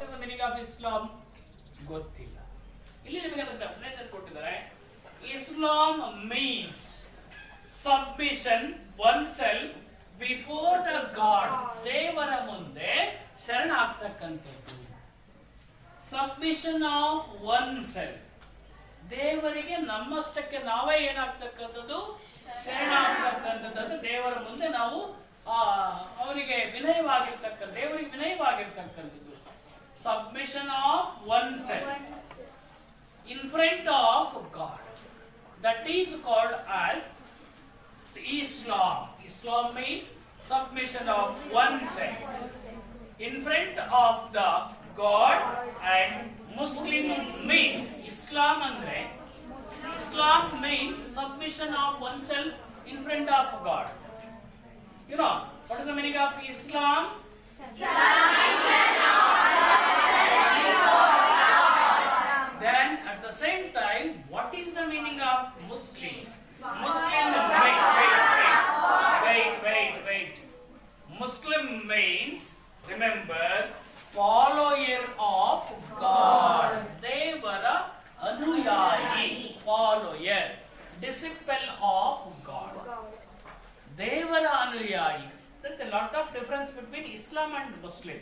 What is the meaning of Islam ಗೊತ್ತಿಲ್ಲ. ಇಲ್ಲಿ ನಿಮಗೆ ಅದರ ಡೆಫಿನೇಷನ್ ಕೊಟ್ಟಿದ್ದಾರೆ. Islam means submission oneself before the God. ದೇವರ ಮುಂದೆ ಶರಣಾಗ್ತಕ್ಕಂಥದ್ದು. ಸಬ್ಮಿಷನ್ ಆಫ್ ಒನ್ ಸೆಲ್ಫ್, ದೇವರಿಗೆ ನಮ್ಮಷ್ಟಕ್ಕೆ ನಾವೇ ಏನಾಗ್ತಕ್ಕಂಥದ್ದು, ಶರಣಾಗ್ತಕ್ಕಂಥದ್ದು. ದೇವರ ಮುಂದೆ ನಾವು ಅವರಿಗೆ ವಿನಯವಾಗಿರ್ತಕ್ಕಂಥ, ದೇವರಿಗೆ ವಿನಯವಾಗಿರ್ತಕ್ಕಂಥದ್ದು. Submission of oneself in front of God, that is called as Islam. Islam means submission of oneself in front of the God, and Muslim means Islam andre Islam means submission of oneself in front of God. You know what is the meaning of Islam? Submission of oneself before God. Then at the same time, what is the meaning of Muslim? Muslim wait. Muslim means, remember, follower of God. Devara anuyayi, follower, disciple of God. Devara anuyayi. There's a lot of difference between Islam and Muslim.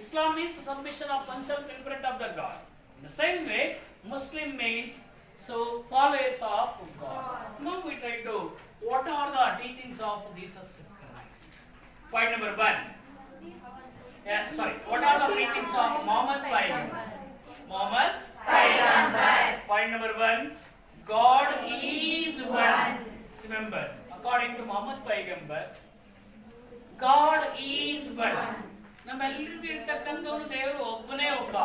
Islam means submission of oneself in front of the God. In the same way, Muslim means followers of God. Now we try to, what are the teachings of Jesus Christ? Point number 1. What are the teachings of Muhammad Paigambar? Point number 1. God is one. Remember, according to Muhammad Paigambar, God is one. ನಮ್ಮೆಲ್ಲರಿಗೂ ಇರ್ತಕ್ಕಂಥವನು ದೇವರು ಒಬ್ಬನೇ ಒಬ್ಬ.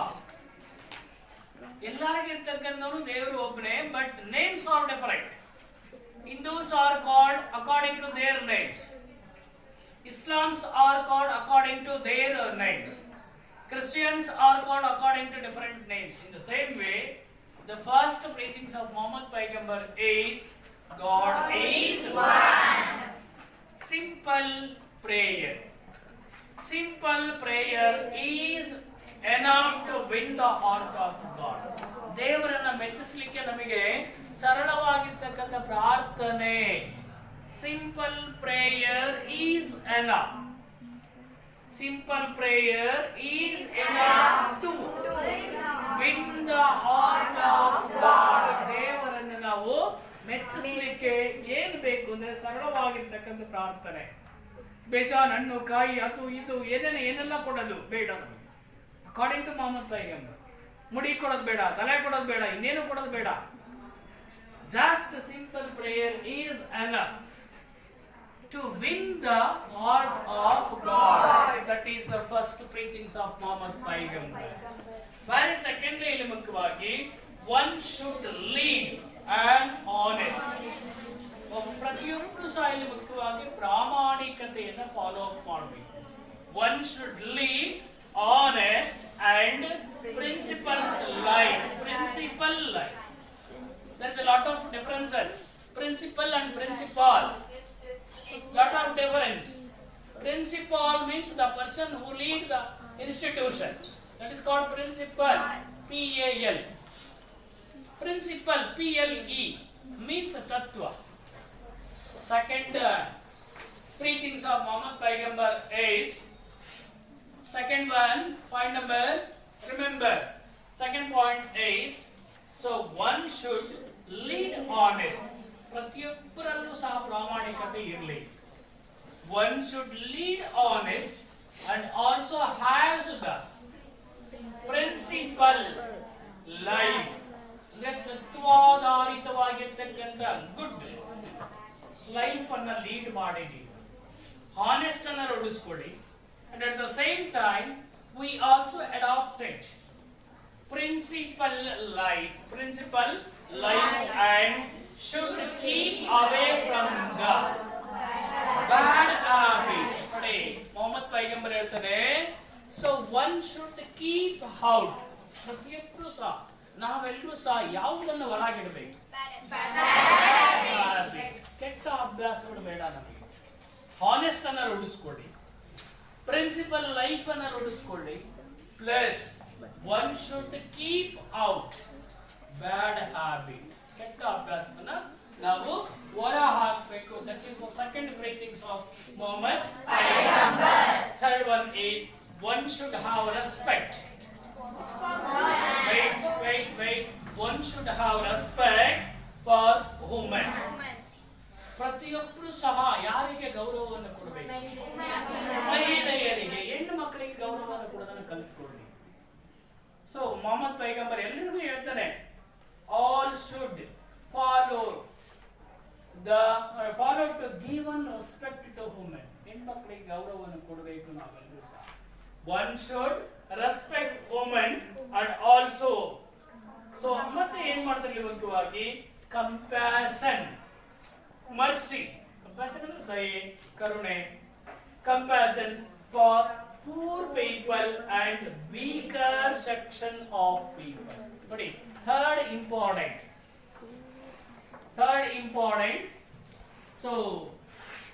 ಎಲ್ಲರಿಗೂ ಇರ್ತಕ್ಕಂಥವನು ದೇವರು ಒಬ್ಬನೇ, but names are different. Hindus are called according to their names. Islams are called according to their names. Christians are called according to different names. In the same way, the first preachings of Muhammad Paigambar is God is one. Simple prayer. Simple prayer is enough to win the heart of God. ದೇವರನ್ನ ಮೆಚ್ಚಿಸಲಿಕ್ಕೆ ನಮಗೆ ಸರಳವಾಗಿರ್ತಕ್ಕಂಥ ಪ್ರಾರ್ಥನೆ, simple prayer is enough. Simple prayer is enough to win the heart of God. ದೇವರನ್ನು ನಾವು ಮೆಚ್ಚಿಸಲಿಕ್ಕೆ ಏನು ಬೇಕು ಅಂದ್ರೆ ಸರಳವಾಗಿರ್ತಕ್ಕಂಥ ಪ್ರಾರ್ಥನೆ. ಬೇಜಾನ್ ಹಣ್ಣು ಕಾಯಿ ಅದು ಇದು ಏನೆಲ್ಲ ಕೊಡೋದು ಬೇಡ. ಅಕಾರ್ಡಿಂಗ್ ಟು ಮೊಹಮ್ಮದ್ ಪೈಗಂಬರ್, ಮುಡಿ ಕೊಡೋದು ಬೇಡ, ತಲೆ ಕೊಡೋದು ಬೇಡ, ಇನ್ನೇನು ಕೊಡೋದು ಬೇಡ. Just a simple prayer is enough to win the heart of God. That is the first preachings of Muhammad Paigambar. Very secondly, ಇಲ್ಲಿ ಮುಖ್ಯವಾಗಿ one should lead and honest. ಪ್ರತಿಯೊಬ್ಬರು ಸಹ ಇಲ್ಲಿ ಮುಖ್ಯವಾಗಿ ಪ್ರಾಮಾಣಿಕತೆಯನ್ನು ಫಾಲೋ ಅಪ್ ಮಾಡಬೇಕು. One should lead honest and principles life. Principle life. There's a lot of differences. Principle and principal. Lot of difference. Principal means the person who lead the institution. That is called principal. P-A-L. Principal. P-L-E means tattva. Second preachings of Muhammad Paigambar is, second one, point number, remember, second point is, so one should lead honest. ಪ್ರತಿಯೊಬ್ಬರಲ್ಲೂ ಸಹ ಪ್ರಾಮಾಣಿಕತೆ ಇರಲಿ. One should lead honest and also has the principle life. ತತ್ವಾಧಾರಿತವಾಗಿರ್ತಕ್ಕಂಥ good life ಅನ್ನ lead ಮಾಡಿ honest ಅನ್ನ ರೂಢಿಸ್ಕೊಳ್ಳಿ. And at the same time, we also adopted principle life and should keep away from the bad habits. Muhammad Paigambar ಹೇಳ್ತಾನೆ, so one should keep out. ಪ್ರತಿಯೊಬ್ಬರು ಸಹ ನಾವೆಲ್ಲರೂ ಸಹ ಯಾವುದನ್ನು ಹೊರಗಿಡಬೇಕು? ಕೆಟ್ಟ ಅಭ್ಯಾಸಗಳು ಬೇಡ ನಮಗೆ. ಹಾನೆಸ್ಟ್ ಅನ್ನ ರೂಢಿಸ್ಕೊಳ್ಳಿ, ಪ್ರಿನ್ಸಿಪಲ್ ಲೈಫ್ ಅನ್ನ ರೂಢಿಸ್ಕೊಳ್ಳಿ, plus One should keep out bad habit. ಕೆಟ್ಟ ಅಭ್ಯಾಸವನ್ನ ನಾವು ಹೊರ ಹಾಕಬೇಕು. That is the second preachings of Muhammad. Third one is one should have respect. Wait. One should have respect for women. ಪ್ರತಿಯೊಬ್ಬರು ಸಹ ಯಾರಿಗೆ ಗೌರವವನ್ನು ಕೊಡಬೇಕು? ಮಹಿಳೆಯರಿಗೆ, ಹೆಣ್ಣು ಮಕ್ಕಳಿಗೆ ಗೌರವವನ್ನು ಕೊಡೋದನ್ನು ಕಲಿತುಕೊಳ್ಳಿ. ಸೊ ಮೊಹಮ್ಮದ್ ಪೈಗಂಬರ್ ಎಲ್ಲರಿಗೂ ಹೇಳ್ತಾನೆ, all should follow to give respect to women. ಹೆಣ್ಣು ಮಕ್ಕಳಿಗೆ ಗೌರವವನ್ನು ಕೊಡಬೇಕು ನಾವೆಲ್ಲರೂ ಸಹ. One should respect women and also so ಮತ್ತೆ ಏನ್ ಮಾಡ್ತಾರೆ ಮುಖ್ಯವಾಗಿ compassion, mercy. Compassion ಅಂದ್ರೆ ದಯೆ, ಕರುಣೆ. Compassion for poor people and weaker section of people. ನೋಡಿ, third important. So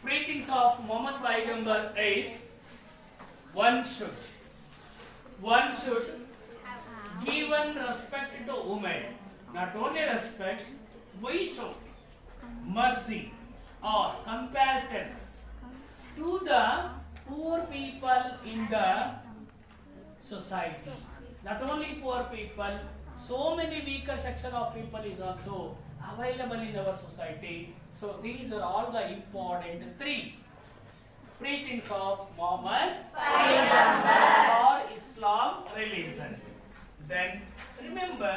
preachings of Muhammad Paigambar is one should given respect to women. Not only respect, we show mercy or compassion to the poor people in the society. Not only poor people, so many weaker section of people is also available in our society. So these are all the important three preachings of Muhammad or Islam religion. Then remember,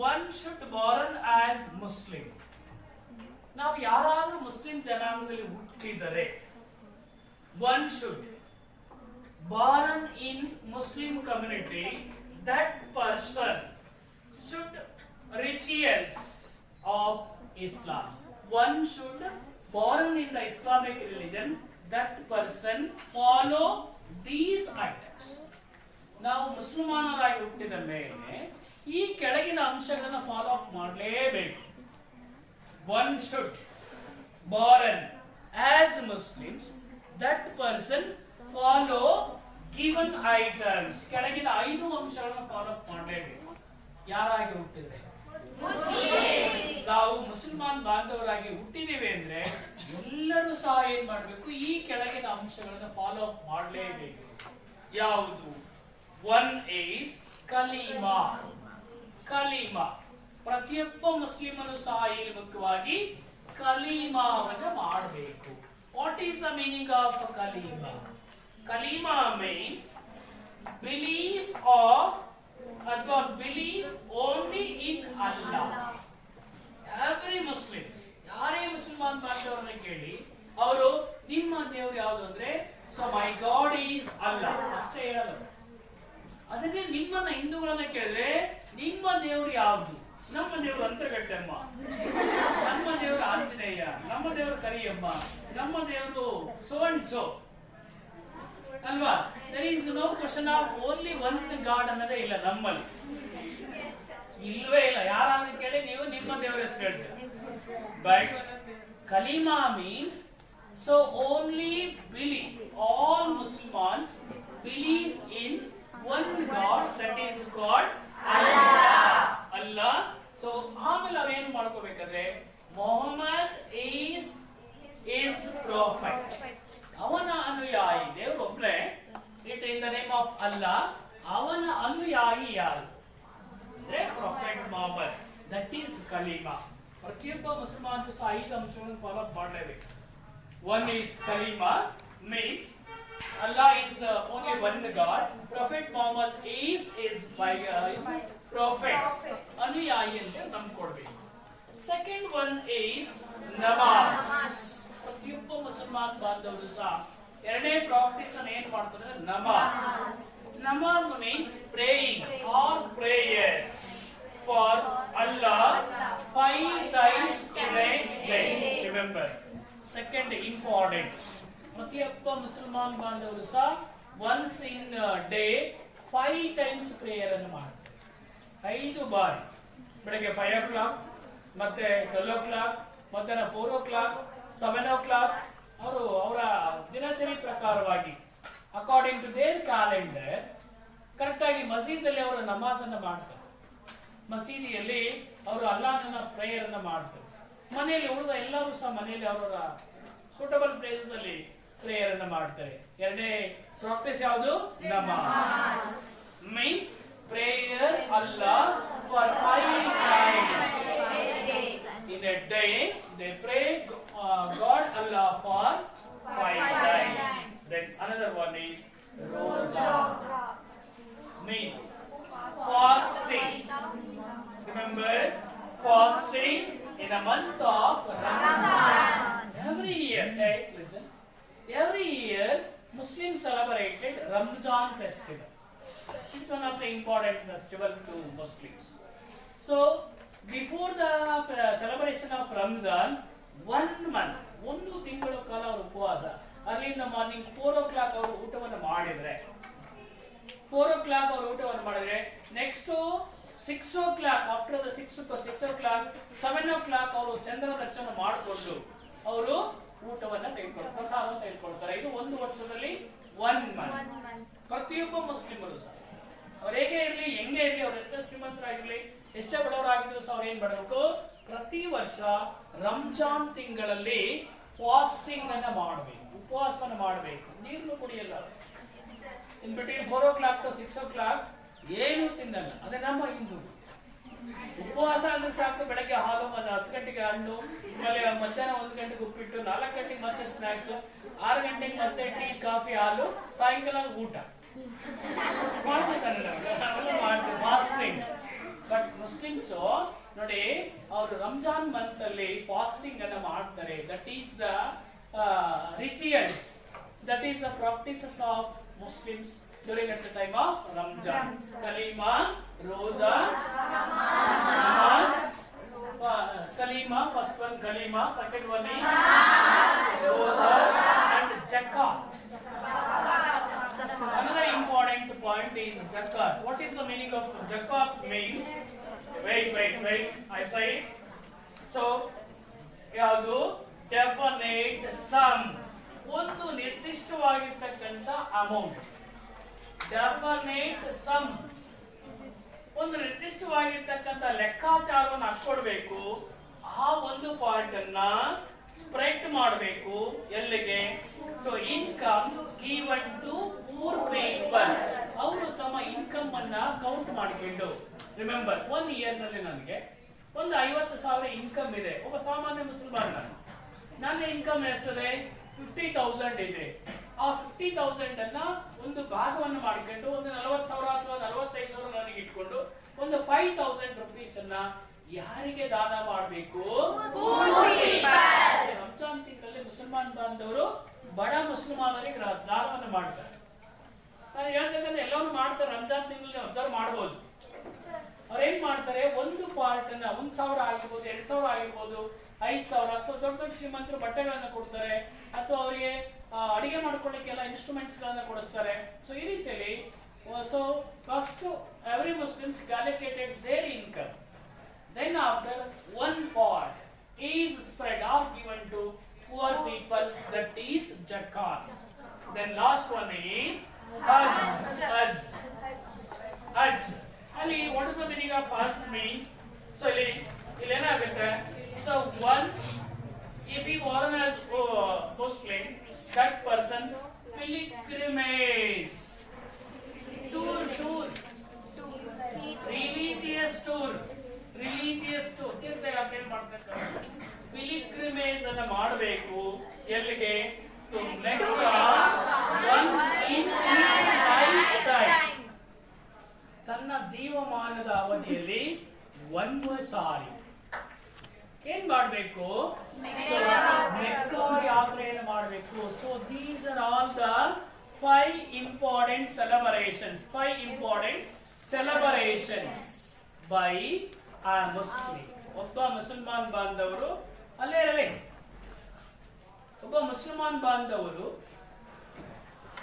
one should born as Muslim. ನಾವು ಯಾರಾದ್ರೂ Muslim ಜನಾಂಗದಲ್ಲಿ ಹುಟ್ಟಿದರೆ, one should born in Muslim community, that person should rituals of Islam. One should born in the Islamic religion, that person follow these items. ನಾವು ಮುಸಲ್ಮಾನರಾಗಿ ಹುಟ್ಟಿದ ಮೇಲೆ ಈ ಕೆಳಗಿನ ಅಂಶಗಳನ್ನು ಫಾಲೋ ಅಪ್ ಮಾಡಲೇಬೇಕು. One should born as Muslims, that person follow given items. ಕೆಳಗಿನ 5 ಅಂಶಗಳನ್ನು follow up ಮಾಡಲೇಬೇಕು. ಯಾರಾಗಿ ಹುಟ್ಟಿದ್ರೆ, ನಾವು ಮುಸಲ್ಮಾನ್ ಬಾಂಧವರಾಗಿ ಹುಟ್ಟಿದೀವಿ ಅಂದ್ರೆ ಎಲ್ಲರೂ ಸಹ ಏನ್ ಮಾಡಬೇಕು, ಈ ಕೆಳಗಿನ ಅಂಶಗಳನ್ನು ಫಾಲೋ ಅಪ್ ಮಾಡಲೇಬೇಕು. ಯಾವುದು? ಒನ್ ಈಸ್ ಕಲೀಮಾ. ಪ್ರತಿಯೊಬ್ಬ ಮುಸ್ಲಿಮನು ಸಹ ಇಲ್ಲಿ ಮುಖ್ಯವಾಗಿ ಕಲೀಮಾವನ್ನು ಮಾಡಬೇಕು. What is the meaning of ಕಲೀಮಾ? ಕಲೀಮಾ ಮೀನ್ಸ್ ಬಿಲೀಫ್ ಆಫ್ ಅಥವಾ believe only in Allah. Every Muslims, ಯಾರೇ ಮುಸಲ್ಮಾನ್ ಬಾಂಧವರನ್ನ ಕೇಳಿ, ಅವರು ನಿಮ್ಮ ದೇವರು ಯಾವುದು ಅಂದ್ರೆ, ಸೊ ಮೈ ಗಾಡ್ ಈಸ್ ಅಲ್ಲಾ ಅಷ್ಟೇ ಹೇಳೋದು. ಅದನ್ನೇ ನಿಮ್ಮನ್ನ ಹಿಂದೂಗಳನ್ನ ಕೇಳಿದ್ರೆ, ನಿಮ್ಮ ದೇವರು ಯಾವುದು? ನಮ್ಮ ದೇವರು ಅಂತರ್ಗಟ್ಟಮ್ಮ, ನಮ್ಮ ದೇವರು ಆಂಜನೇಯ, ನಮ್ಮ ದೇವರು ಕರಿಯಮ್ಮ, ನಮ್ಮ ದೇವರು ಸೋ ಅಂಡ್ ಸೋ ಅಲ್ವಾ? there is no question of only one God ಅನ್ನೋದೇ ಇಲ್ಲ ನಮ್ಮಲ್ಲಿ, ಇಲ್ವೇ ಇಲ್ಲ. ಯಾರಾದ್ರೂ ಕೇಳಿ ನೀವು ನಿಮ್ಮ ದೇವರ ಹೆಸರು ಹೇಳ್ತೀರ. ಬಟ್ ಕಲೀಮಾ means so only believe, all Muslims believe in one God, that is called Allah. So ಆಮೇಲೆ ಅವೇನು ಮಾಡ್ಕೋಬೇಕಾದ್ರೆ, ಮೊಹಮ್ಮದ್ is prophet, ಅವನ ಅನುಯಾಯಿ. ದೇವರು ಒಬ್ಬನೇ, it in the name of ಅಲ್ಲಾ. ಅವನ ಅನುಯಾಯಿ ಯಾರು ಅಂದ್ರೆ ಪ್ರೊಫೆಟ್ ಮೊಹಮ್ಮದ್, ದಟ್ ಈಸ್ ಕಲೀಮಾ. ಪ್ರತಿಯೊಬ್ಬ ಮುಸಲ್ಮಾನ್ ಸಹ 5 ಅಂಶಗಳನ್ನು ಫಾಲೋ ಮಾಡಲೇಬೇಕು. One is kalima, means Allah is only one God. Prophet Muhammad is prophet. ಅನುಯಾಯಿ ಅಂತ ನಂಬಿಕೊಡ್ಬೇಕು. Second one is ನಮಾಜ್. ಪ್ರತಿಯೊಬ್ಬ ಮುಸಲ್ಮಾನ್ ಬಾಂಧವರು ಸಹ ಎರಡನೇ ಪ್ರಾಕ್ಟೀಸ್ ಅನ್ನು ಏನ್ ಮಾಡ್ತಾರೆ, ನಮಾಜ್. ನಮಾಜ್ means praying or prayer for Allah 5 times in a day. Remember, second important, ಪ್ರತಿಯೊಬ್ಬ ಮುಸಲ್ಮಾನ್ ಬಾಂಧವರು ಸಹ once in day 5 times prayer ಅನ್ನು ಮಾಡ್ತಾರೆ. 5 ಬಾರಿ. ಬೆಳಗ್ಗೆ 5 o'clock, ಮತ್ತೆ 12 o'clock, ಮಧ್ಯಾಹ್ನ 4 o'clock, 7 o'clock. ಅವರ ದಿನಚರಿ ಪ್ರಕಾರವಾಗಿ ಅಕಾರ್ಡಿಂಗ್ ಟು ದೇರ್ ಕ್ಯಾಲೆಂಡರ್ ಕರೆಕ್ಟಾಗಿ ಮಸೀದಿಯಲ್ಲಿ ಅವರು ನಮಾಜನ್ನು ಮಾಡ್ತಾರೆ, ಮಸೀದಿಯಲ್ಲಿ ಅವರು ಅಲ್ಲಾಹನ ಪ್ರೇಯರ್ ಅನ್ನ ಮಾಡ್ತಾರೆ. ಮನೆಯಲ್ಲಿ ಉಳಿದ ಎಲ್ಲರೂ ಸಹ ಮನೆಯಲ್ಲಿ ಅವರ ಸೂಟಬಲ್ ಪ್ಲೇಸಸ್ ಅಲ್ಲಿ ಪ್ರೇಯರ್ ಅನ್ನ ಮಾಡ್ತಾರೆ. ಎರಡನೇ ಪ್ರಾಕ್ಟೀಸ್ ಯಾವುದು? ನಮಾಜ್ ಮೀನ್ಸ್ ಪ್ರೇಯರ್ ಅಲ್ಲಾ for 5 times in a day. They pray God Allah for 5 times. Then another one is roza, means fasting. Remember, fasting in a month of Ramadan. Every year, hey, listen. Every year, Muslims celebrated Ramzan festival. It's one of the important festival to Muslims. So, before the celebration of Ramzan, 1 month, 1 ತಿಂಗಳ ಕಾಲ ಅವರು ಉಪವಾಸ. Early in the morning 4 o'clock ಅವರು ಊಟವನ್ನು ಮಾಡಿದ್ರೆ, 4 o'clock ಅವರು ಊಟವನ್ನು ಮಾಡಿದ್ರೆ, next 6 o'clock, after the 6 o'clock, 7 o'clock ಅವರು ಚಂದ್ರ ದರ್ಶನ ಮಾಡಿಕೊಂಡು ಅವರು ಊಟವನ್ನು ತೆಗೆದುಕೊಳ್ತಾರೆ, ಪ್ರಸಾದವನ್ನು ತೆಗೆದುಕೊಳ್ತಾರೆ. ಇದು 1 ವರ್ಷದಲ್ಲಿ 1 month. ಪ್ರತಿಯೊಬ್ಬ ಮುಸ್ಲಿಮರು ಸಹ ಅವ್ರು ಹೇಗೆ ಇರಲಿ, ಹೆಂಗೆ ಇರಲಿ, ಅವ್ರು ಎಷ್ಟೇ ಶ್ರೀಮಂತರಾಗಿರ್ಲಿ, ಎಷ್ಟೇ ಬಡವರಾಗಿದ್ರು ಸಹ ಅವ್ರು ಏನ್ ಮಾಡಬೇಕು, ಪ್ರತಿ ವರ್ಷ ರಂಜಾನ್ ತಿಂಗಳಲ್ಲಿ ಫಾಸ್ಟಿಂಗ್ ಅನ್ನ ಮಾಡಬೇಕು, ಉಪವಾಸವನ್ನು ಮಾಡಬೇಕು, ನೀರನ್ನು ಕುಡಿಯಲ್ಲ. In between 4 o'clock to 6 o'clock ಏನು ತಿನ್ನಲ್ಲ. ಅದೇ ನಮ್ಮ ಹಿಂದೂ ಉಪವಾಸ ಅಂದ್ರೆ ಸಾಕು, ಬೆಳಗ್ಗೆ ಹಾಲು, 10 ಗಂಟೆಗೆ ಹಣ್ಣು, ಆಮೇಲೆ ಮಧ್ಯಾಹ್ನ 1 ಗಂಟೆಗೆ ಉಪ್ಪಿಟ್ಟು, 4 ಗಂಟೆಗೆ ಮತ್ತೆ ಸ್ನಾಕ್ಸ್, 6 ಗಂಟೆಗೆ ಮತ್ತೆ ಟೀ ಕಾಫಿ ಹಾಲು, ಸಾಯಂಕಾಲ ಊಟ ಫಾಸ್ಟಿಂಗ್. ಬಟ್ ಮುಸ್ಲಿಮ್ಸ್ ನೋಡಿ, ಅವರು ರಂಜಾನ್ ಮಂತ್ ಅಲ್ಲಿ ಫಾಸ್ಟಿಂಗ್ ಅನ್ನ ಮಾಡ್ತಾರೆ. That is the rituals, that is the practices of Muslims during at the time of Ramzan. Kalima, roza, namaz, kalima, first one kalima, second one is roza and zakat. Another important point is zakat. What is the meaning of zakat? Means, wait, I say it. So, ಯಾವುದು definite some, ಒಂದು ನಿರ್ದಿಷ್ಟವಾಗಿರ್ತಕ್ಕಂಥ amount. Definite some, ಒಂದು ನಿರ್ದಿಷ್ಟವಾಗಿರ್ತಕ್ಕಂಥ ಲೆಕ್ಕಾಚಾರವನ್ನು ಹಾಕೊಡ್ಬೇಕು. ಆ ಒಂದು part ಅನ್ನ spread ಮಾಡಬೇಕು. ಎಲ್ಲಿಗೆ? To income given to poor people. ಅವರು ತಮ್ಮ ಇನ್ಕಮ್ ಅನ್ನ ಕೌಂಟ್ ಮಾಡಿಕೊಂಡು, ರಿಮೆಂಬರ್ 1 year ನಲ್ಲಿ ನನಗೆ ಒಂದು 50,000 ಇನ್ಕಮ್ ಇದೆ. ಒಬ್ಬ ಸಾಮಾನ್ಯ ಮುಸಲ್ಮಾನ್, ನನ್ನ ಇನ್ಕಮ್ ಎಷ್ಟಿದೆ? 50,000 ಇದೆ. ಆ 50,000 ಅನ್ನ ಒಂದು ಭಾಗವನ್ನು ಮಾಡಿಕೊಂಡು ಒಂದು 40,000 ಅಥವಾ 45,000 ನನಗೆ ಇಟ್ಕೊಂಡು ಒಂದು 5,000 rupees ಅನ್ನ ಯಾರಿಗೆ ದಾನ ಮಾಡಬೇಕು? ರಂಜಾನ್ ತಿಂಗಳಲ್ಲಿ ಮುಸಲ್ಮಾನ್ ಬಾಂಧವರು ಬಡ ಮುಸಲ್ಮಾನರಿಗೆ ದಾನವನ್ನು ಮಾಡ್ತಾರೆ. ನಾನು ಹೇಳ್ತಕ್ಕಂಥ ಎಲ್ಲವನ್ನೂ ಮಾಡ್ತಾರೆ. ರಂಜಾನ್ ತಿಂಗಳಲ್ಲಿ ಅಬ್ಸರ್ವ್ ಮಾಡಬಹುದು. ಅವ್ರೇನ್ ಮಾಡ್ತಾರೆ, ಒಂದು ಪಾರ್ಟ್ ಅನ್ನ 1,000 ಆಗಿರ್ಬೋದು, 2,000 ಆಗಿರ್ಬೋದು, 5,000. ಸೊ ದೊಡ್ಡ ದೊಡ್ಡ ಶ್ರೀಮಂತರು ಬಟ್ಟೆಗಳನ್ನ ಕೊಡ್ತಾರೆ, ಅಥವಾ ಅವರಿಗೆ ಅಡಿಗೆ ಮಾಡ್ಕೊಳ್ಳಿಕ್ಕೆ ಎಲ್ಲ ಇನ್ಸ್ಟ್ರೂಮೆಂಟ್ಸ್ ಗಳನ್ನ ಕೊಡಿಸ್ತಾರೆ. ಸೊ ಈ ರೀತಿಯಲ್ಲಿ, so first every Muslims allocated their income. Then after, one part is spread or given to poor people, that is zakat. Then last one is hajj. Ali, what is the meaning of hajj means? So ಇಲ್ಲಿ ಏನಾಗುತ್ತೆ, so once if he born as Muslim, that person pilgrimage, tour, religious tour, ತೀರ್ಥಯಾತ್ರೆ ಮಾಡ್ತಾರೆ. Pilgrimage ಅನ್ನ ಮಾಡಬೇಕು. ಎಲ್ಲಿಗೆ? To Mecca once in his life time. ತನ್ನ ಜೀವಮಾನದ ಅವಧಿಯಲ್ಲಿ ಒಂದು ಸಾರಿ ಏನ್ ಮಾಡಬೇಕು? ಮೆಕ್ಕಾ ಯಾತ್ರೆಯನ್ನು ಮಾಡಬೇಕು. So these are all the 5 important celebrations by a Muslim. ಒಬ್ಬ ಮುಸಲ್ಮಾನ್ ಬಾಂಧವರು ಅಲ್ಲೇ ಇರಲಿ, ಒಬ್ಬ ಮುಸಲ್ಮಾನ್ ಬಾಂಧವರು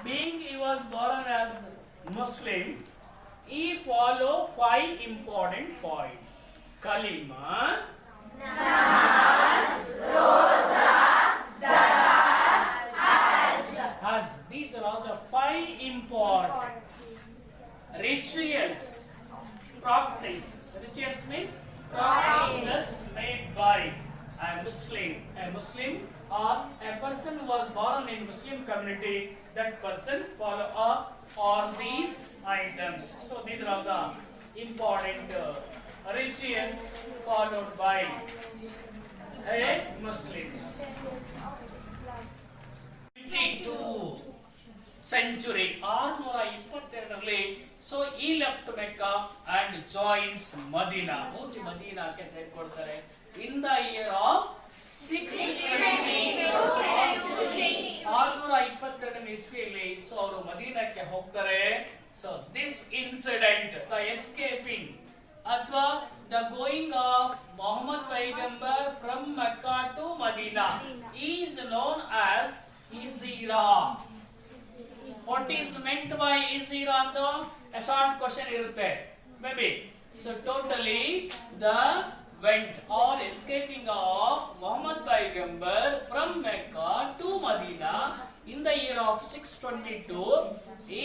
being he was born as Muslim, he follow 5 important points: kalima, namaz, roza, zakat, hajj. These are all the 5 important. rituals, practices. Rituals means practices made by a Muslim. A Muslim or a person who was born in Muslim community, that person follow up all these items. So these are the important rituals followed by a Muslims. 22 century 622ರಲ್ಲಿ so he left Mecca and joins Medina. ಹೋಗಿ ಮದೀನಾಕ್ಕೆ ಸೇರ್ಕೊಳ್ತಾರೆ in the year of 622 ಇಸ್ವಿಯಲ್ಲಿ so ಅವರು ಮದೀನಾಕ್ಕೆ ಹೋಗ್ತಾರೆ. So this incident the escaping ಅಥವಾ the going of Mohammed ಪೈಗಂಬರ್ from Mecca to Medina is known as Hijra. What is meant by Hijra ಅಂತ a short question ಇರುತ್ತೆ maybe. So totally the went or escaping of Muhammad Paigambar from Mecca to Medina in the year of 622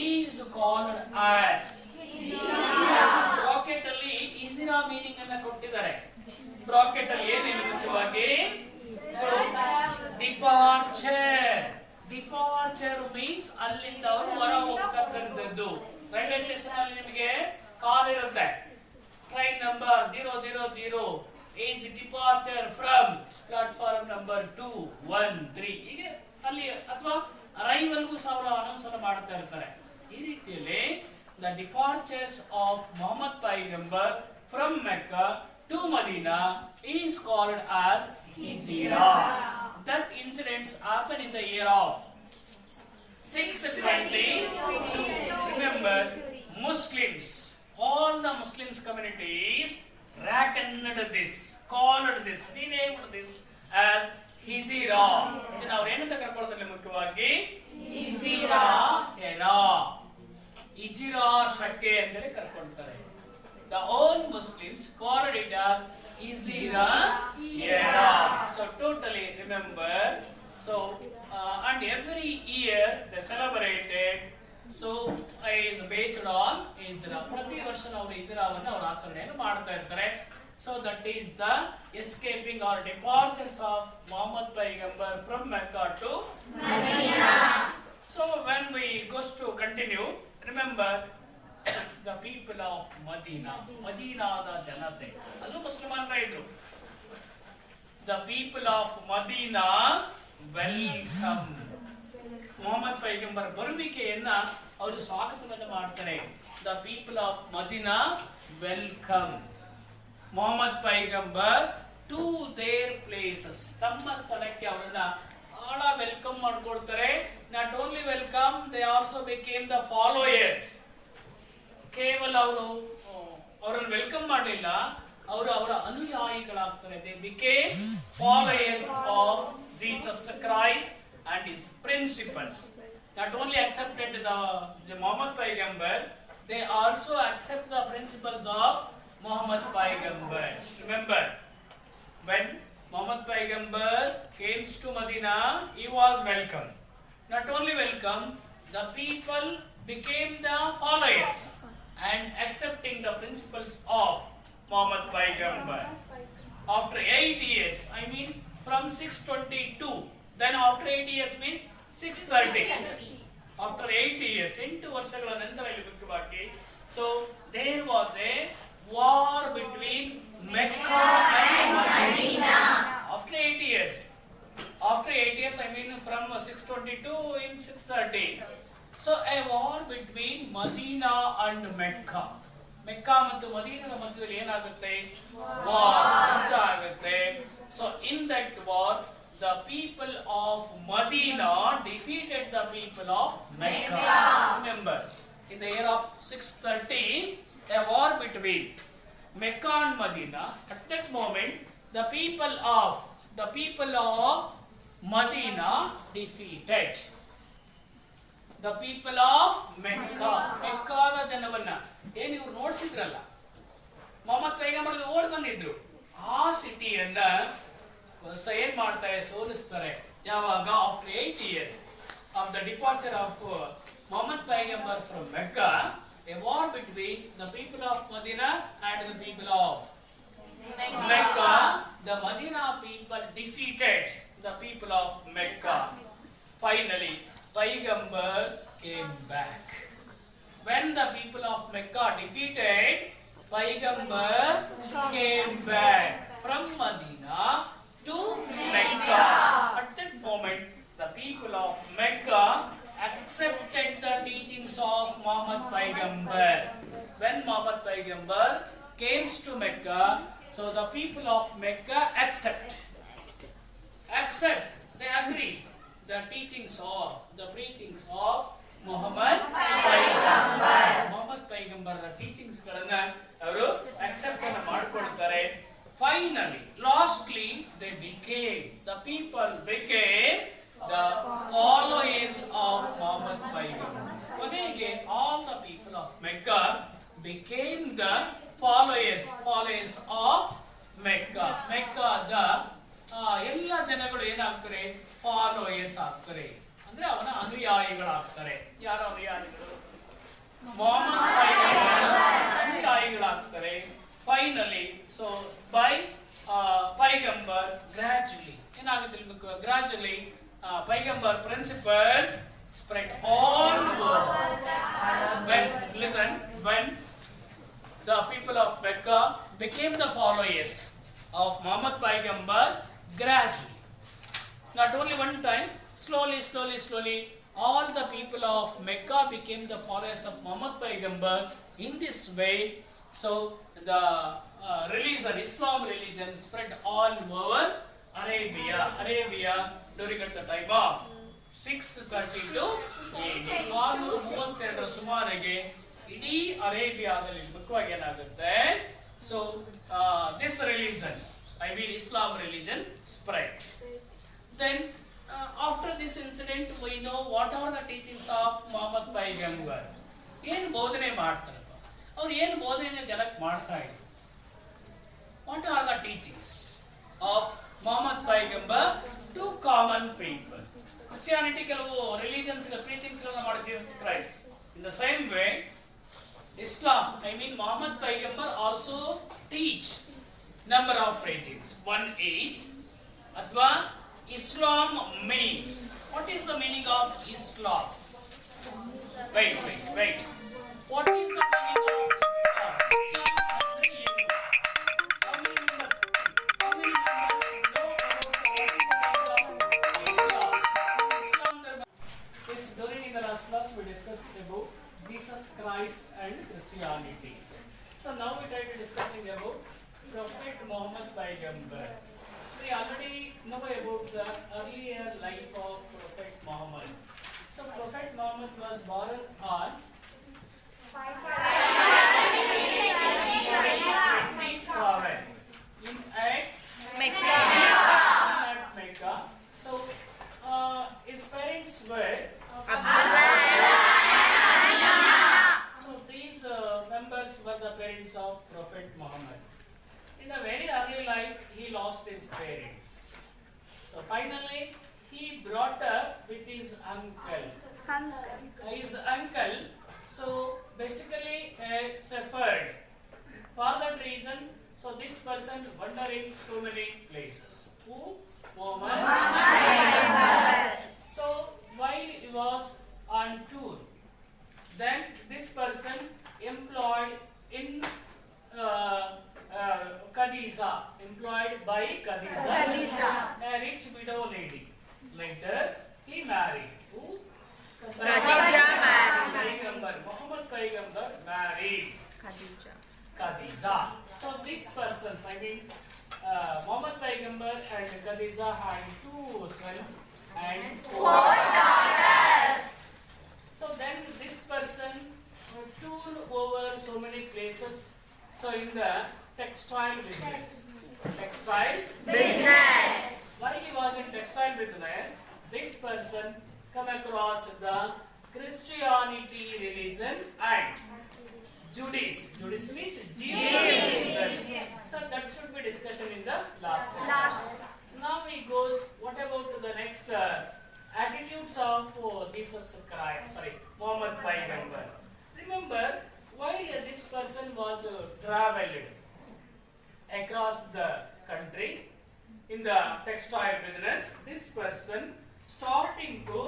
is called as Hijra. Bracket ಅಲ್ಲಿ Hijra meaning ಅನ್ನು ಕೊಟ್ಟಿದ್ದಾರೆ. Bracket ಅಲ್ಲಿ ಏನಿದೆ ಮುಖ್ಯವಾಗಿ so departure. Departure means ಅಲ್ಲಿಂದ ಅವರು ಹೊರ ಹೋಗ್ತಕ್ಕಂಥದ್ದು. ರೈಲ್ವೆ ಸ್ಟೇಷನ್ ಅಲ್ಲಿ ನಿಮಗೆ ಕಾಲ್ ಇರುತ್ತೆ, train number 000 is departure from platform number 2, 1, 3 ಹೀಗೆ ಅಲ್ಲಿ ಅಥವಾ ಅರೈವಲ್ಗೂ ಸಾವಿರ ಅನೌನ್ಸ್ ಅನ್ನು ಮಾಡ್ತಾ ಇರ್ತಾರೆ. ಈ ರೀತಿಯಲ್ಲಿ the departures of Muhammad Paigambar from Mecca to Medina is called as Hijra. That incidents happen in the year of 620. Remember, Muslims, all the Muslims communities reckoned this, called this, renamed this as Hijra. Then ಅವರು ಏನಂತ ಕರ್ಕೊಳ್ತಾರೆ ಮುಖ್ಯವಾಗಿ Hijra era, Hijra ಶಕೆ ಅಂತೇಳಿ ಕರ್ಕೊಳ್ತಾರೆ. The all Muslims called it as Hijra era. So totally remember. So and every year they celebrated. So is based on Hijra. ಪ್ರತಿ ವರ್ಷ ನಾವು Hijraವನ್ನು ಅವರು ಆಚರಣೆಯನ್ನು ಮಾಡ್ತಾ ಇರ್ತಾರೆ. So that is the escaping or departures of Muhammad Paigambar from Mecca to Medina. So when we goes to continue, remember the people of Medina. Medinaದ ಜನತೆ ಅಲ್ಲೂ ಮುಸ್ಲಿಮಾನರೇ ಇದ್ರು. The people of Medina welcome. Mohammed ಪೈಗಂಬರ್ ಬರುವಿಕೆಯನ್ನ ಅವರು ಸ್ವಾಗತವನ್ನು ಮಾಡ್ತಾರೆ. The people of Medina welcome Mohammed Paigambar to their places. ತಮ್ಮ ಸ್ಥಳಕ್ಕೆ ಅವರನ್ನ ಬಹಳ ವೆಲ್ಕಮ್ ಮಾಡ್ಕೊಳ್ತಾರೆ. Not only welcome, they also became the followers. ಕೇವಲ ಅವರು ಅವರನ್ನು ವೆಲ್ಕಮ್ ಮಾಡಲಿಲ್ಲ, ಅವರು ಅವರ ಅನುಯಾಯಿಗಳಾಗ್ತಾರೆ. They became followers of Jesus Christ and his principles. Not only accepted the Muhammad Paigambar, they also accept the principles of Muhammad Paigambar. Remember, when Muhammad Paigambar came to Medina, he was welcome. Not only welcome, the people became the followers and accepting the principles of Muhammad Paigambar. After 8 years, I mean from 622, then after 8 years means 630. After 8 years, 8 ವರ್ಷಗಳ ನಂತರ ಇಲ್ಲಿ ಮುಖ್ಯವಾಗಿ so there was a war between Mecca and Medina. After 8 years, I mean from 622 in 630. So a war between Medina and Mecca. Mecca ಮತ್ತು ಮದೀನದ ಮಧ್ಯದಲ್ಲಿ ಏನಾಗುತ್ತೆ? War ಆಗುತ್ತೆ. So in that war, the people of Medina defeated the people of Mecca. Remember, in the year of 630, a war between Mecca and Medina. At that moment, the people of Medina defeated the people of Mecca. ಮೆಕ್ಕಾದ ಜನವನ್ನ ಏನು ಇವರು ನೋಡ್ಸಿದ್ರಲ್ಲ, ಮೊಹಮ್ಮದ್ ಪೈಗಂಬರ್ ಓಡ್ ಬಂದಿದ್ರು, ಆ ಸಿಟಿಯನ್ನ ಏನ್ ಮಾಡ್ತಾರೆ? ಸೋಲಿಸ್ತಾರೆ. ಯಾವಾಗ? After 8 years of the departure of Muhammad Paigambar from Mecca, A war between the people of Medina and the people of Mecca. The Medina people defeated the people of Mecca. Finally, Paigambar came back. When the people of Mecca defeated, Paigambar came back from Medina to Mecca. At that moment, the people of Mecca accepted the teachings of Muhammad Paigambar. When Muhammad Paigambar came to Mecca, so the people of Mecca accept, they agree the teachings of, the preachings of Muhammad Paigambar. Muhammad Paigambar teachings ಅವರು accept ಮಾಡಿಕೊಳ್ತಾರೆ. Finally, lastly, the people became the followers of Muhammad Paigambar. ಕೊನೆಗೆ all the people of Mecca became the followers of Mecca. ಮೆಕ್ಕಾದ ಎಲ್ಲ ಜನಗಳು ಏನಾಗ್ತಾರೆ, followers ಆಗ್ತಾರೆ, ಅಂದ್ರೆ ಅವನ ಅನುಯಾಯಿಗಳಾಗ್ತಾರೆ. ಯಾರ ಅನುಯಾಯಿಗಳು? ಮೊಹಮ್ಮದ್ ಪೈಗಂಬರ್ ಅನುಯಾಯಿಗಳಾಗ್ತಾರೆ. ಫೈನಲಿ, ಸೊ ಬೈ ಪೈಗಂಬರ್ ಗ್ರಾಜುಲಿ ಏನಾಗುತ್ತೆ, ಗ್ರಾಜುಲಿ ಪೈಗಂಬರ್ principles spread all over. When the people of Mecca became the followers of Muhammad Paigambar gradually, not only one time, slowly, all the people of Mecca became the followers of Muhammad Paigambar. In this way, so the religion, Islam religion, spread all over Arabia during the time of 632 AD. 632 ಸುಮಾರಿಗೆ ಇಡೀ ಅರೇಬಿಯಾದಲ್ಲಿ ಮುಖ್ಯವಾಗಿ ಏನಾಗುತ್ತೆ, so this religion, I mean Islam religion, spread. Then after this incident, we know what are the teachings of Muhammad Paigambar. ಏನು ಬೋಧನೆ ಮಾಡ್ತಾರೆ, ಅವ್ರು ಏನು ಬೋಧನೆ ಜನಕ್ಕೆ ಮಾಡ್ತಾ ಇದ್ರು? What are the teachings of Muhammad Paigambar to common people? Christianity ಕೆಲವು ರಿಲಿಜನ್ಸ್ ಪ್ರೀಚಿಂಗ್ಸ್ ಗಳನ್ನ ಮಾಡಿದ Jesus Christ. In the same way, Islam, I mean Muhammad Paigambar also teach number of preachings. One is Adva Islam means. What is the meaning of Islam? Wait. What is the meaning of Islam? How many members know about what is the meaning of Islam? Yes, during the last class we discussed about Jesus Christ and Christianity. So now we try to discussing about Prophet Muhammad Paigambar. We already know about the earlier life of Prophet Muhammad. So Prophet Muhammad was born on 557 at Mecca. So his parents were so these members were the parents of Prophet Muhammad. In a very early life, he lost his parents. So finally, he brought up with his uncle. His uncle, so basically a shepherd. For that reason, so this person wandering so many places. Who? Muhammad. So while he was on tour, then this person employed in Khadija, employed by Khadija, a rich widow lady. Later, he married. Who? Muhammad Paigambar married Khadija. So these persons, I mean Muhammad Paigambar and Khadija had 2 sons and 4 daughters. So then this person toured over so many places. So in the textile business. While he was in textile business, this person come across the Christianity religion and Judaism means Jesus. So that should be discussion in the last class. Now he goes, what about the next attitudes of Jesus Christ, Muhammad Paigambar. Remember, traveled across the country in the textile business. This person starting to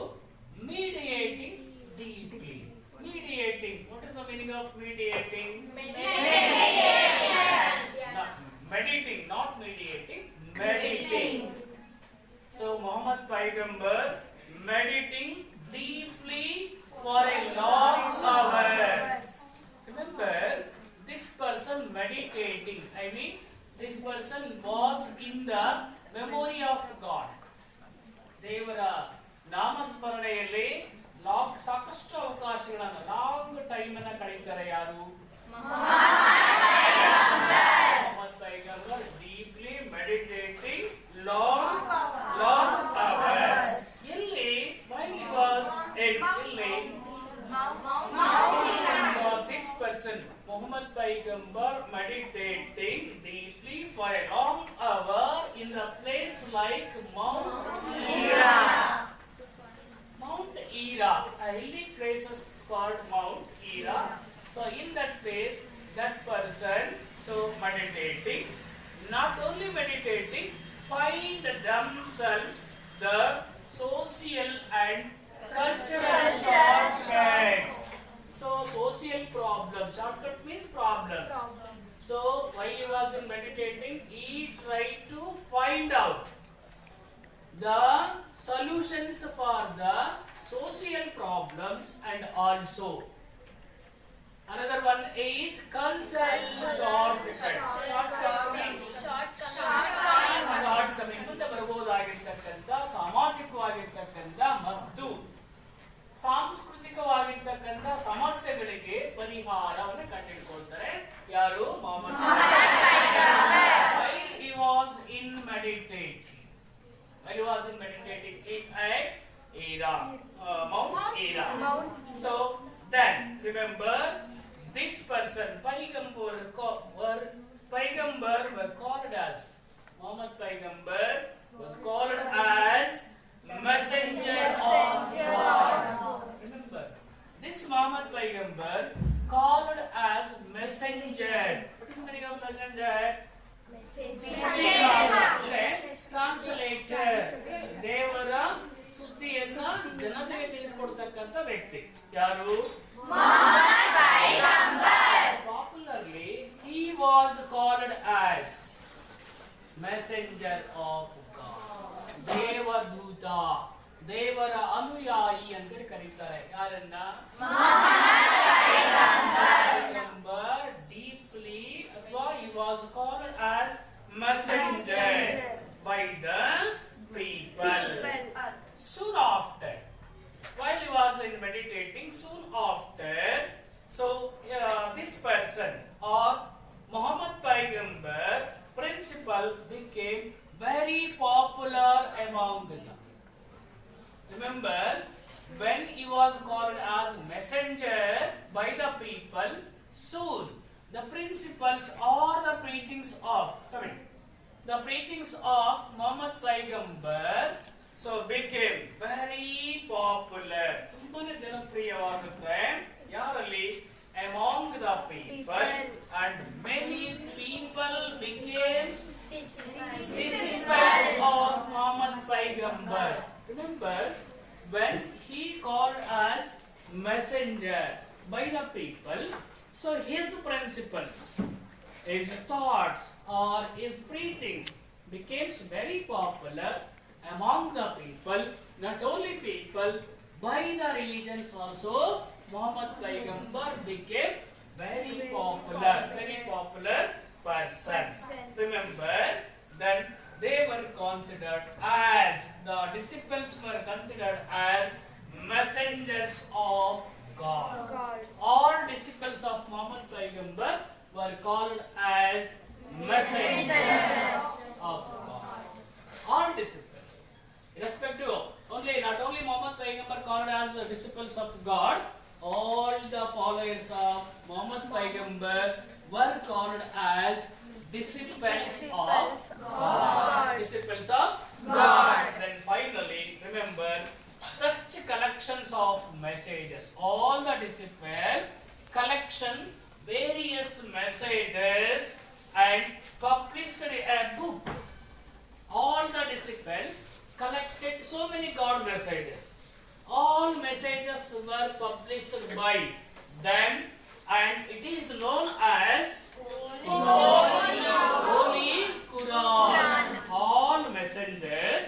mediating deeply. Mediating. What is the meaning of mediating? Yes. No, meditating, not mediating. Meditating. So Muhammad Paigambar meditating deeply for a long hour. Remember, this person meditating, I mean, this person was in the memory of God. ದೇವರ ನಾಮಸ್ಮರಣೆಯಲ್ಲಿ ಸಾಕಷ್ಟು ಅವಕಾಶಗಳನ್ನು long time ಅನ್ನ ಕಳೀತಾರೆ ಯಾರು? ಮೊಹಮ್ಮದ್ ಪೈಗಂಬರ್ deeply meditating long hours. ಎಲ್ಲಿ? While he was ಎಲ್ಲಿ? So this person, Muhammad Paigambar, meditating deeply for a long hour in the place like Mount Hira. Mount Hira, a hilly place is called Mount Hira. So in that place, that person, so meditating, not only meditating, find themselves the social and cultural shortcuts. So social problems, shortcut means problems. So while he was meditating, he tried to find out the solutions for the social problems, and also another one is cultural shortcuts. Shortcut means shortcoming. ಮುಂದೆ ಬರಬಹುದಾಗಿರ್ತಕ್ಕಂಥ ಸಾಮಾಜಿಕವಾಗಿರ್ತಕ್ಕಂಥ ಮತ್ತು ಸಾಂಸ್ಕೃತಿಕವಾಗಿರ್ತಕ್ಕಂಥ ಸಮಸ್ಯೆಗಳಿಗೆ ಪರಿಹಾರವನ್ನು ಕಂಡುಹಿಡ್ಕೊಳ್ತಾರೆ ಯಾರು? ಮೊಹಮ್ಮದ್ ಪೈಗಂಬರ್. While he was in meditating at Hira, Mount Hira. So then remember, this person Paigambar were called as Muhammad Paigambar was called as messenger of God. Remember, this Muhammad Paigambar called as messenger. What is the meaning of messenger? Translator. ದೇವರ ಸುದ್ದಿಯನ್ನ ಜನತೆಗೆ ತಿಳಿಸಿಕೊಡ್ತಕ್ಕಂಥ ವ್ಯಕ್ತಿ ಯಾರು? Muhammad Paigambar. Popularly, he was called as messenger of God. ದೇವದೂತ, ದೇವರ ಅನುಯಾಯಿ ಅಂತ ಕರೀತಾರೆ ಯಾರನ್ನ? Muhammad Paigambar. Deeply, ಅಥವಾ he was called as messenger by the people. Soon after, while he was meditating, soon after, so this person or Muhammad Paigambar principle became very popular among them. Remember, when he was called as messenger by the people, soon the principles or the preachings of Muhammad Paigambar so became very popular. ತುಂಬಾನೇ ಜನಪ್ರಿಯವಾಗುತ್ತೆ ಯಾರಲ್ಲಿ? Among the people, and many people became disciples of Muhammad Paigambar. Remember, when he called as messenger by the people, so his principles, his thoughts or his preachings became very popular among the people. Not only people, by the religions also, Muhammad Paigambar became very popular person. Remember, then they were considered as, the disciples were considered as messengers of God. All disciples of Muhammad Paigambar were called as messengers of God. All disciples, irrespective of, not only Muhammad Paigambar called as disciples of God, all the followers of Muhammad Paigambar were called as disciples of God. Disciples of God. Then finally, remember, such collections of messages, all the disciples collection various messages messages and published a book. All the disciples collected so many God messages. All messages were published by them, and it is known as Holy Quran. All messengers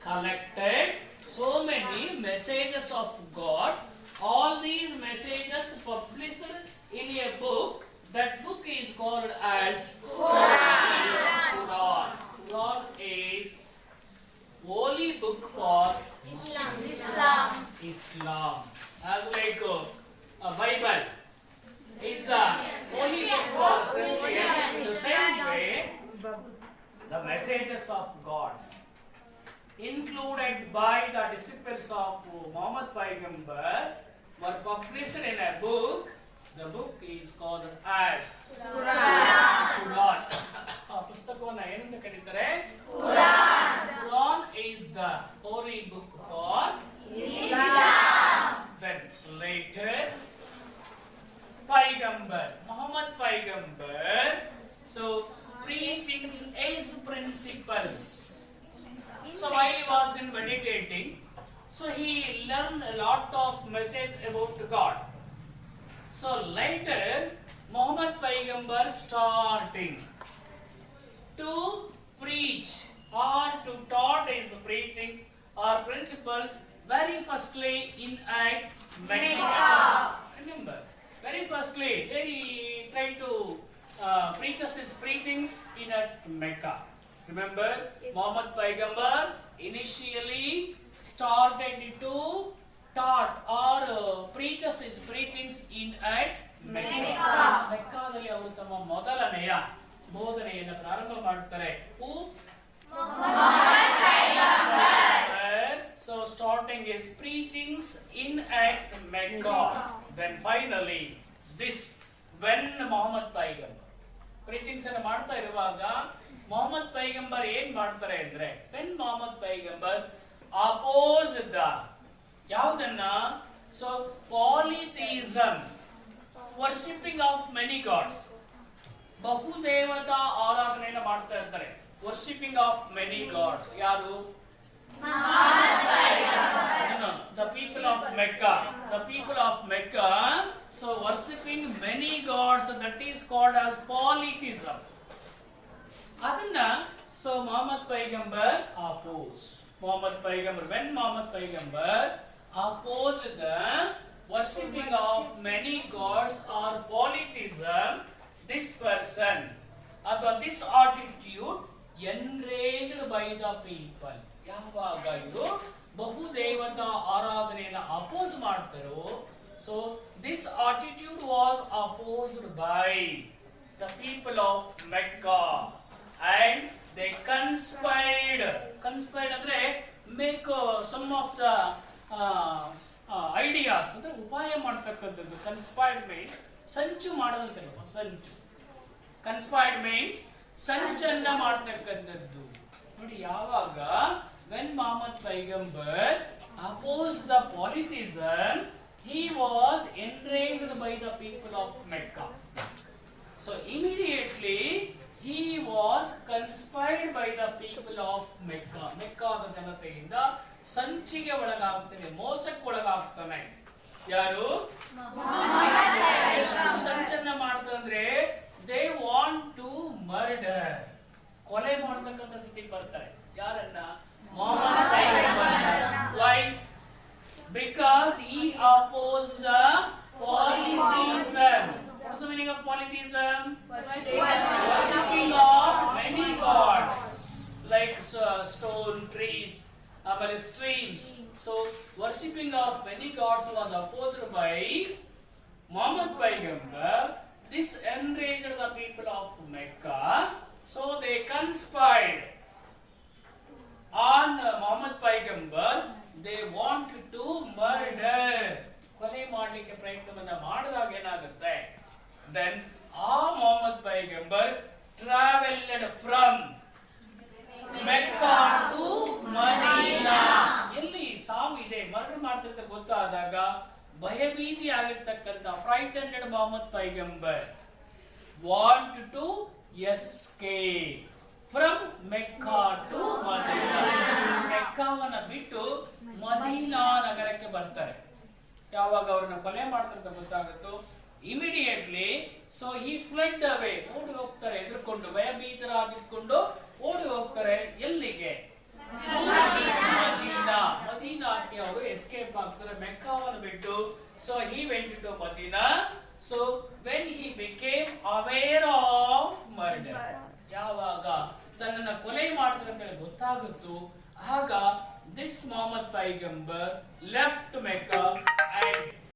collected so many messages of God. All these messages published in a book. That book is called as Quran. Quran is holy book for Islam. As like a Bible is the holy book for Christians. The same way, the messages of God included by the disciples of Muhammad Paigambar were published in a book. The book is called as Quran. ಪುಸ್ತಕವನ್ನು ಏನಂತ ಕರೀತಾರೆ? Quran is the holy book for Islam. Then later, Paigambar, Muhammad Paigambar, so preachings is principles. So while he was in meditating, so he learned a lot of message about God. So later, Muhammad Paigambar starting to preach or to taught his preachings or principles very firstly in Mecca. Remember, very firstly, he tried to preach his preachings in Mecca. Remember, Muhammad Paigambar initially started to taught or preaches his preachings in Mecca. ಮೆಕ್ಕಾದಲ್ಲಿ ಅವರು ತಮ್ಮ ಮೊದಲನೆಯ ಬೋಧನೆಯನ್ನು ಪ್ರಾರಂಭ ಮಾಡುತ್ತಾರೆ. So starting his preachings in Mecca. Then finally this when Muhammad Paigambar preachings ಅನ್ನು ಮಾಡ್ತಾ ಇರುವಾಗ ಮೊಹಮ್ಮದ್ ಪೈಗಂಬರ್ ಏನ್ ಮಾಡ್ತಾರೆ ಅಂದ್ರೆ when Muhammad Paigambar opposed the ಯಾವುದನ್ನ so polytheism, worshipping of many gods, ಬಹುದೇವತಾ ಆರಾಧನೆಯನ್ನು ಮಾಡ್ತಾ ಇರ್ತಾರೆ. worshipping of many gods ಯಾರು? The people of Mecca. The people of Mecca, so worshipping many gods, that is called as polytheism. ಅದನ್ನ so Muhammad Paigambar opposed. Muhammad Paigambar, when Muhammad Paigambar opposed the worshipping of many gods or polytheism, this person or this attitude enraged by the people. ಯಾವಾಗ ಇವರು ಬಹುದೇವತಾ ಆರಾಧನೆಯನ್ನು oppose ಮಾಡ್ತಾರೋ, so this attitude was opposed by the people of Mecca and they conspired ಅಂದ್ರೆ make some of the ideas ಅಂದ್ರೆ ಉಪಾಯ ಮಾಡ್ತಕ್ಕಂಥದ್ದು. conspired means ಸಂಚು ಮಾಡೋದಂತ. ಸಂಚು conspired means ಸಂಚನ್ನ ಮಾಡ್ತಕ್ಕಂಥದ್ದು. ನೋಡಿ, ಯಾವಾಗ when Muhammad Paigambar opposed the polytheism, he was enraged by the people of Mecca. So immediately he was conspired by the people of Mecca. ಮೆಕ್ಕಾದ ಜನತೆಯಿಂದ ಸಂಚಿಗೆ ಒಳಗಾಗ್ತಾನೆ, ಮೋಸಕ್ಕೆ ಒಳಗಾಗ್ತಾನೆ. ಯಾರು? ಎಷ್ಟು ಸಂಚನ್ನ ಮಾಡ್ತಾರೆ, they want to murder, ಕೊಲೆ ಮಾಡತಕ್ಕಂತ ಸ್ಥಿತಿಗೆ ಬರ್ತಾರೆ. ಯಾರನ್ನ? Muhammad Paigambar. Why? Because he opposed the polytheism. What's the meaning of polytheism? Worshipping of many gods, like stone, trees, streams. So worshipping of many gods was opposed by Muhammad Paigambar. This enraged the people of Mecca, so they conspired on Muhammad Paigambar. They wanted to murder, ಕೊಲೆ ಮಾಡಲಿಕ್ಕೆ ಪ್ರಯತ್ನವನ್ನ ಮಾಡಿದಾಗ ಏನಾಗುತ್ತೆ, then Muhammad Paigambar traveled from Mecca to Medina. ಎಲ್ಲಿ ಸಾವು ಇದೆ, murder ಮಾಡ್ತಿರ್ತ ಗೊತ್ತಾದಾಗ ಭಯಭೀತಿ ಆಗಿರ್ತಕ್ಕಂಥ frightened Muhammad Paigambar want to escape from Mecca to Medina. ಮೆಕ್ಕಾವನ್ನ ಬಿಟ್ಟು ಮದೀನಾ ನಗರಕ್ಕೆ ಬರ್ತಾರೆ. ಯಾವಾಗ ಅವ್ರನ್ನ ಕೊಲೆ ಮಾಡ್ತಾರೆ ಅಂತ ಗೊತ್ತಾಗುತ್ತೋ ಇಮಿಡಿಯೇಟ್ಲಿ ಸೊ ಈ ಫ್ಲಡ್ ಅವೇ ಓಡಿ ಹೋಗ್ತಾರೆ, ಎದುರ್ಕೊಂಡು ಭಯಭೀತರಾಗಿದ್ಕೊಂಡು ಓಡಿ ಹೋಗ್ತಾರೆ. ಎಲ್ಲಿಗೆ? ಮದೀನಾ. ಮದೀನಾಕ್ಕೆ ಅವರು ಎಸ್ಕೇಪ್ ಆಗ್ತಾರೆ ಮೆಕ್ಕಾವನ್ನು ಬಿಟ್ಟು. So he went to Medina. So when he became aware of murder, ಯಾವಾಗ ತನ್ನನ್ನ ಕೊಲೆ ಮಾಡ್ತಾರೆ ಅಂತ ಹೇಳಿ ಗೊತ್ತಾಗುತ್ತೋ ಆಗ ದಿಸ್ ಮೊಹಮ್ಮದ್ ಪೈಗಂಬರ್ ಲೆಫ್ಟ್ ಮೆಕ್ಕಾ